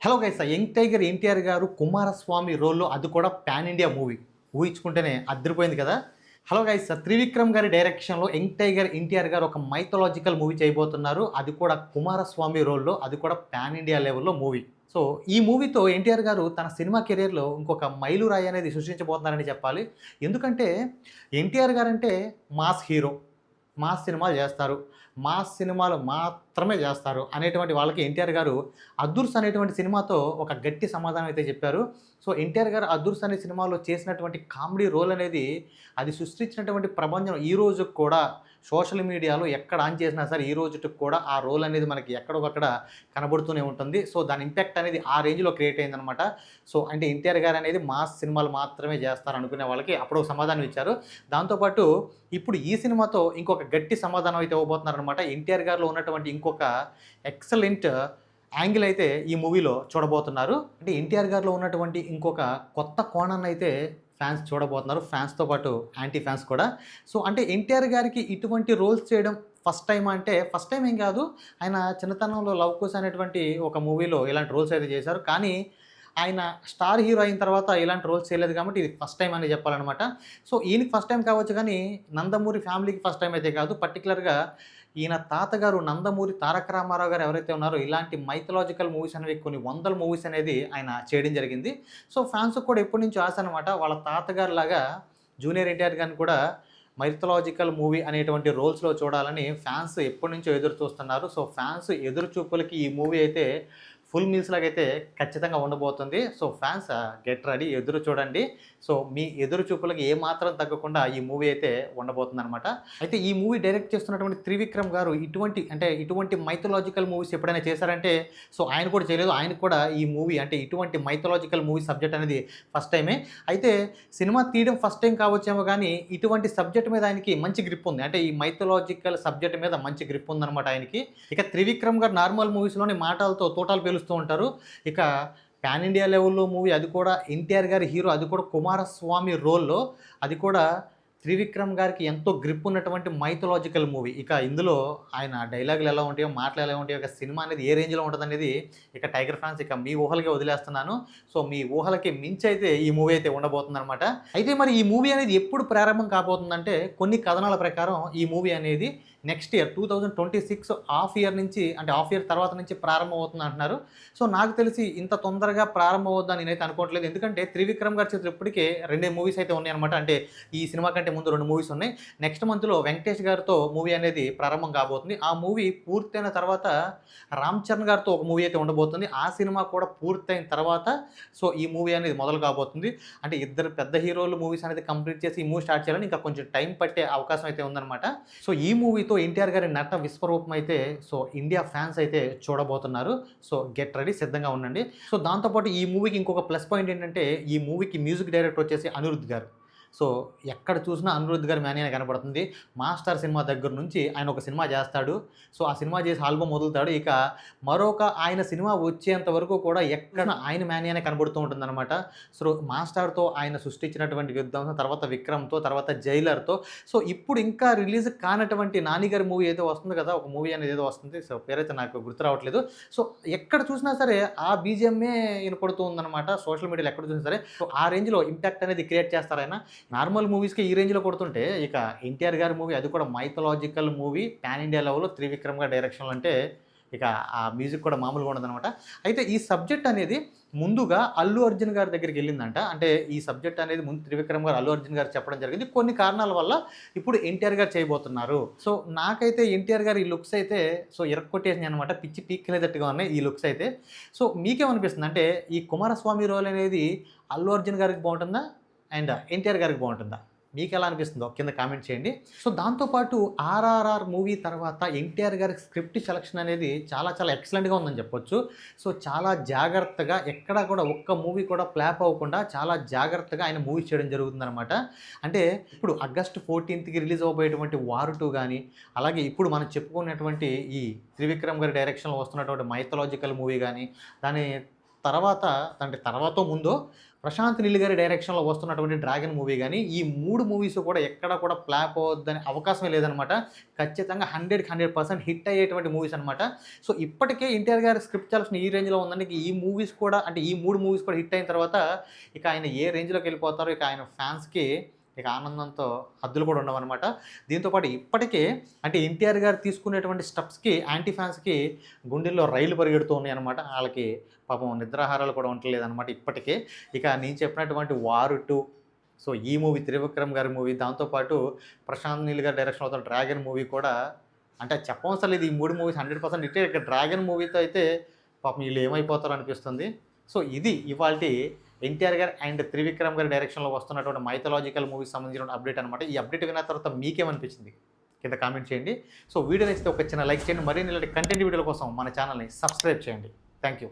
Hello guys, young tiger NTR గారు కుమారస్వామి రోల్‌లో అది కూడా పాన్ ఇండియా మూవీ. ఊహించుకుంటేనే అదిరిపోయింది కదా! హలో గైస్, త్రివిక్రమ్ గారి డైరెక్షన్‌లో యంగ్ టైగర్ ఎన్టీఆర్ గారు ఒక మైథాలాజికల్ మూవీ చేయబోతున్నారు. అది కూడా కుమారస్వామి రోల్‌లో, అది కూడా పాన్ ఇండియా లెవెల్‌లో మూవీ. సో, ఈ మూవీతో ఎన్టీఆర్ గారు తన సినిమా కెరియర్‌లో ఇంకొక మైలురాయి అనేది సృష్టించబోతున్నారని చెప్పాలి. ఎందుకంటే NTR guarantee mass hero. Mass సినిమాలు జేస్తారు. మాస్ సినిమాలు మాత్రమే జేస్తారు అనేటువంటి వాళ్ళకి ఎన్టీఆర్ గారు 'అదుర్స్' అనేటువంటి సినిమాతో ఒక గట్టి సమాధానం అయితే చెప్పారు. సో, ఎన్టీఆర్ గారు 'అదుర్స్' అనే సినిమాలో చేసినటువంటి కామెడీ రోల్ అనేది అది సృష్టించినటువంటి ప్రభంజనం ఈ రోజుకి కూడా సోషల్ మీడియాలో ఎక్కడ ఆన్ చేసినా సరే ఈ రోజుటికి కూడా ఆ రోల్ అనేది మనకి ఎక్కడొకక్కడ కనబడుతూనే ఉంటుంది. సో, దాని ఇంపాక్ట్ అనేది ఆ రేంజ్‌లో క్రియేట్ అయిందనమాట. సో, అంటే ఎన్టీఆర్ గారు అనేది మాస్ సినిమాలు మాత్రమే జేస్తారు అనుకునే వాళ్ళకి అప్పుడు ఒక సమాధానం ఇచ్చారు. దాంతో పాటు ఇప్పుడు ఈ సినిమాతో ఇంకొక గట్టి సమాధానం అయితే ఇవ్వబోతున్నారనమాట. ఎన్టీఆర్ గారిలో ఉన్నటువంటి ఇంకొక ఎక్సలెంట్ యాంగిల్ అయితే ఈ మూవీలో చూడబోతున్నారు. అంటే ఎన్టీఆర్ గారిలో ఉన్నటువంటి ఇంకొక కొత్త కోణాన్నయితే ఫ్యాన్స్ చూడబోతున్నారు. ఫ్యాన్స్‌తో పాటు యాంటీ ఫ్యాన్స్ కూడా. సో, అంటే ఎన్టీఆర్ గారికి ఇటువంటి రోల్స్ చేయడం ఫస్ట్ టైమా అంటే ఫస్ట్ టైమ్ ఏం కాదు. ఆయన చిన్నతనంలో 'లవ్ కుశ' అనేటువంటి ఒక మూవీలో ఇలాంటి రోల్స్ అయితే చేశారు. కానీ ఆయన స్టార్ హీరో అయిన తర్వాత ఇలాంటి రోల్స్ చేయలేదు కాబట్టి ఇది ఫస్ట్ టైమ్ అనే చెప్పాలనమాట. సో, ఈయనకి ఫస్ట్ టైమ్ కావచ్చు గానీ, నందమూరి ఫ్యామిలీకి ఫస్ట్ టైమ్ అయితే కాదు. పర్టిక్యులర్‌గా ఈయన తాతగారు నందమూరి తారక రామారావు గారు ఎవరైతే ఉన్నారో ఇలాంటి మైథలాజికల్ మూవీస్ అనేవి కొన్ని వందల మూవీస్ అనేది ఆయన చేయడం జరిగింది. సో, ఫ్యాన్స్‌కి కూడా ఎప్పటినుంచో ఆశ అనమాట. వాళ్ళ తాతగారిలాగా జూనియర్ ఎన్టీఆర్ గారిని కూడా మైథలాజికల్ మూవీ అనేటువంటి రోల్స్‌లో చూడాలని ఫ్యాన్స్ ఎప్పటినుంచో ఎదురు చూస్తున్నారు. సో, ఫ్యాన్స్ ఎదురు చూపులకి ఈ మూవీ అయితే ఫుల్ మీల్స్ లాగైతే ఖచ్చితంగా ఉండబోతుంది. సో, ఫ్యాన్స్ గెట్ రెడీ, ఎదురు చూడండి. సో, మీ ఎదురు చూపులకి ఏమాత్రం తగ్గకుండా ఈ మూవీ అయితే ఉండబోతుందనమాట. అయితే ఈ మూవీ డైరెక్ట్ చేస్తున్నటువంటి త్రివిక్రమ్ గారు ఇటువంటి మైథలాజికల్ మూవీస్ ఎప్పుడైనా చేశారంటే సో, ఆయన కూడా చేయలేదు. ఆయనకు కూడా ఈ మూవీ అంటే ఇటువంటి మైథలాజికల్ మూవీ సబ్జెక్ట్ అనేది ఫస్ట్ టైమే. అయితే సినిమా తీయడం ఫస్ట్ టైం కావచ్చేమో గానీ, ఇటువంటి సబ్జెక్ట్ మీద ఆయనకి మంచి గ్రిప్ ఉంది. అంటే ఈ మైథలాజికల్ సబ్జెక్ట్ మీద మంచి గ్రిప్ ఉందనమాట ఆయనకి. ఇక త్రివిక్రమ్ గారు నార్మల్ మూవీస్‌లోనే మాటలతో తూటాలు పేలుస్తూ ఉంటారు. ఇక పాన్ ఇండియా లెవెల్‌లో మూవీ అది కూడా ఎన్టీఆర్ గారి హీరో, అది కూడా కుమారస్వామి రోల్‌లో, అది కూడా త్రివిక్రమ్ గారికి ఎంతో గ్రిప్ ఉన్నటువంటి మైథలాజికల్ మూవీ. ఇక ఇందులో ఆయన డైలాగులు ఎలా ఉంటాయో, మాటలు ఎలా ఉంటాయో, ఇక సినిమా అనేది ఏ రేంజ్‌లో ఉంటదనేది ఇక టైగర్ ఫ్యాన్స్ ఇక మీ ఊహలకే వదిలేస్తున్నాను. సో, మీ ఊహలకి మించి అయితే ఈ మూవీ అయితే ఉండబోతుందనమాట. అయితే మరి ఈ మూవీ అనేది ఎప్పుడు ప్రారంభం కాబోతుందంటే కొన్ని కథనాల ప్రకారం ఈ మూవీ అనేది నెక్స్ట్ ఇయర్ 2026 హాఫ్ ఇయర్ నుంచి అంటే హాఫ్ ఇయర్ తర్వాత నుంచి ప్రారంభమవుతుంది అంటున్నారు. సో, నాకు తెలిసి ఇంత తొందరగా ప్రారంభమవుద్దని నేనైతే అనుకోవట్లేదు. ఎందుకంటే త్రివిక్రమ్ గారి చేతిలో ఇప్పటికే 2 మూవీస్ అయితే ఉన్నాయన్నమాట. అంటే ఈ సినిమా కంటే ముందు 2 మూవీస్ ఉన్నాయి. నెక్స్ట్ మంత్‌లో వెంకటేష్ గారితో మూవీ అనేది ప్రారంభం కాబోతుంది. ఆ మూవీ పూర్తయిన తర్వాత రామ్ చరణ్ గారితో ఒక మూవీ అయితే ఉండబోతుంది. ఆ సినిమా కూడా పూర్తయిన తర్వాత సో, ఈ మూవీ అనేది మొదలు కాబోతుంది. అంటే ఇద్దరు పెద్ద హీరోలు మూవీస్ అనేది కంప్లీట్ చేసి ఈ మూవీ స్టార్ట్ చేయాలని ఇంకా కొంచెం టైం పట్టే అవకాశం అయితే ఉందన్నమాట. సో, ఈ మూవీతో ఎన్టీఆర్ గారి నట విశ్వరూపం అయితే సో, ఇండియా ఫ్యాన్స్ అయితే చూడబోతున్నారు. సో, గెట్ రెడీ, సిద్ధంగా ఉండండి. సో, దాంతో పాటు ఈ మూవీకి ఇంకొక ప్లస్ పాయింట్ ఏంటంటే ఈ మూవీకి మ్యూజిక్ డైరెక్టర్ వచ్చేసి అనిరుద్ గారు. సో, ఎక్కడ చూసినా అనిరుద్ గారి మేనియా కనపడుతుంది. 'మాస్టర్' సినిమా దగ్గర నుంచి ఆయన ఒక సినిమా చేస్తాడు. సో, ఆ సినిమా చేసి ఆల్బమ్ వదులుతాడు. ఇక మరొక ఆయన సినిమా వచ్చేంత వరకు కూడా ఎక్కడ ఆయన మేనియానే కనబడుతూ ఉంటుందన్నమాట. సో, 'మాస్టర్'తో ఆయన సృష్టించినటువంటి విధ్వంసం, తర్వాత 'విక్రమ్‌తో', తర్వాత 'జైలర్‌తో'. సో, ఇప్పుడు ఇంకా రిలీజ్ కానటువంటి 'నాని' గారి మూవీ ఏదో వస్తుంది కదా! ఒక మూవీ అనేది ఏదో వస్తుంది. సో, పేరైతే నాకు గుర్తు రావట్లేదు. సో, ఎక్కడ చూసినా సరే ఆ బీజీఎంఏ వినపడుతూ ఉందన్నమాట. సోషల్ మీడియాలో ఎక్కడ చూసినా సరే. సో, ఆ రేంజ్‌లో ఇంపాక్ట్ అనేది క్రియేట్ చేస్తారాయన. నార్మల్ మూవీస్‌కి ఈ రేంజ్‌లో కొడుతుంటే, ఇక ఎన్టీఆర్ గారి మూవీ అది కూడా మైథలాజికల్ మూవీ పాన్ ఇండియా లెవెల్‌లో త్రివిక్రమ్ గారి డైరెక్షన్‌లో అంటే, ఇక ఆ మ్యూజిక్ కూడా మామూలుగా ఉండదనమాట. అయితే ఈ సబ్జెక్ట్ అనేది ముందుగా అల్లు అర్జున్ గారి దగ్గరికెళ్ళిందంట. అంటే ఈ సబ్జెక్ట్ అనేది ముందు త్రివిక్రమ్ గారు అల్లు అర్జున్ గారికి చెప్పడం జరిగింది. కొన్ని కారణాల వల్ల ఇప్పుడు ఎన్టీఆర్ గారు చేయబోతున్నారు. సో, నాకైతే ఎన్టీఆర్ గారి ఈ లుక్స్ అయితే సో, ఇరక్కొట్టేసినాయనమాట. పిచ్చి పీక్కెళ్ళేటట్టుగా ఉన్నాయి ఈ లుక్స్ అయితే. సో, మీకేమనిపిస్తుంది? అంటే ఈ కుమారస్వామి రోల్ అనేది అల్లు అర్జున్ గారికి బావుంటుందా? అండ్ ఎన్టీఆర్ గారికి బావుంటుందా? మీకెలా అనిపిస్తుందో కింద కామెంట్ చేయండి. సో, దాంతో పాటు 'ఆర్ఆర్ఆర్' మూవీ తర్వాత ఎన్టీఆర్ గారి స్క్రిప్ట్ సెలక్షన్ అనేది చాలా చాలా ఎక్సలెంట్‌గా ఉందని చెప్పొచ్చు. సో, చాలా జాగ్రత్తగా ఎక్కడా కూడా ఒక్క మూవీ కూడా ఫ్లాప్ అవ్వకుండా చాలా జాగ్రత్తగా ఆయన మూవీ చేయడం జరుగుతుందనమాట. అంటే ఇప్పుడు ఆగస్టు 14థ్‌కి రిలీజ్ అవ్వబోయేటువంటి 'వార్ 2' గాని, అలాగే ఇప్పుడు మనం చెప్పుకున్నటువంటి ఈ త్రివిక్రమ్ గారి డైరెక్షన్‌లో వస్తున్నటువంటి మైథలాజికల్ మూవీ గాని, దాని తర్వాత అంటే తర్వాత ముందో ప్రశాంత్ నీల్ గారి డైరెక్షన్‌లో వస్తున్నటువంటి 'డ్రాగన్' మూవీ గాని, ఈ 3 మూవీస్ కూడా ఎక్కడ కూడా ఫ్లాప్ అవ్వద్దనే అవకాశమే లేదనమాట. ఖచ్చితంగా 100కి 100% హిట్ అయ్యేటువంటి మూవీస్ అనమాట. సో, ఇప్పటికే ఎన్టీఆర్ గారి స్క్రిప్ట్ సెలక్షన్ ఈ రేంజ్‌లో ఉందంటే, ఈ మూవీస్ కూడా అంటే ఈ 3 మూవీస్ కూడా హిట్ అయిన తర్వాత ఇక ఆయన ఏ రేంజ్‌లోకెళ్ళిపోతారో, ఇక ఆయన ఫ్యాన్స్‌కి ఇక ఆనందంతో హద్దులు కూడా ఉండవనమాట. దీంతో పాటు ఇప్పటికే అంటే ఎన్టీఆర్ గారు తీసుకునేటువంటి స్టెప్స్‌కి యాంటీ ఫ్యాన్స్‌కి గుండెల్లో రైళ్లు పరిగెడుతూ ఉన్నాయన్నమాట. ఆళ్ళకి పాపం నిద్రాహారాలు కూడా ఉండట్లేదనమాట ఇప్పటికే. ఇక నేను చెప్పినటువంటి 'వార్ 2' సో, ఈ మూవీ త్రివిక్రమ్ గారి మూవీ, దాంతో పాటు ప్రశాంత్ నీల్ గారి డైరెక్షన్‌లో అవుతున్న 'డ్రాగన్' మూవీ కూడా అంటే చెప్పవసరం లేదు. ఈ 3 మూవీస్ 100% హిట్టే. ఇక 'డ్రాగన్' మూవీతో అయితే పాపం ఈళ్ళు ఏమైపోతారో అనిపిస్తుంది. సో, ఇది ఇవాల్టి ఎన్టీఆర్ గారు అండ్ త్రివిక్రమ్ గారి డైరెక్షన్‌లో వస్తున్నటువంటి మైథలాజికల్ మూవీకి సంబంధించిన అప్డేట్ అనమాట. ఈ అప్డేట్ విన్న తర్వాత మీకేమనిపించింది? కింద కామెంట్ చేయండి. సో, వీడియో నచ్చితే ఒక చిన్న లైక్ చేయండి. మరిన్ని ఇలాంటి కంటెంట్ వీడియోల కోసం మన ఛానల్‌ని సబ్స్క్రైబ్ చేయండి. Thank you.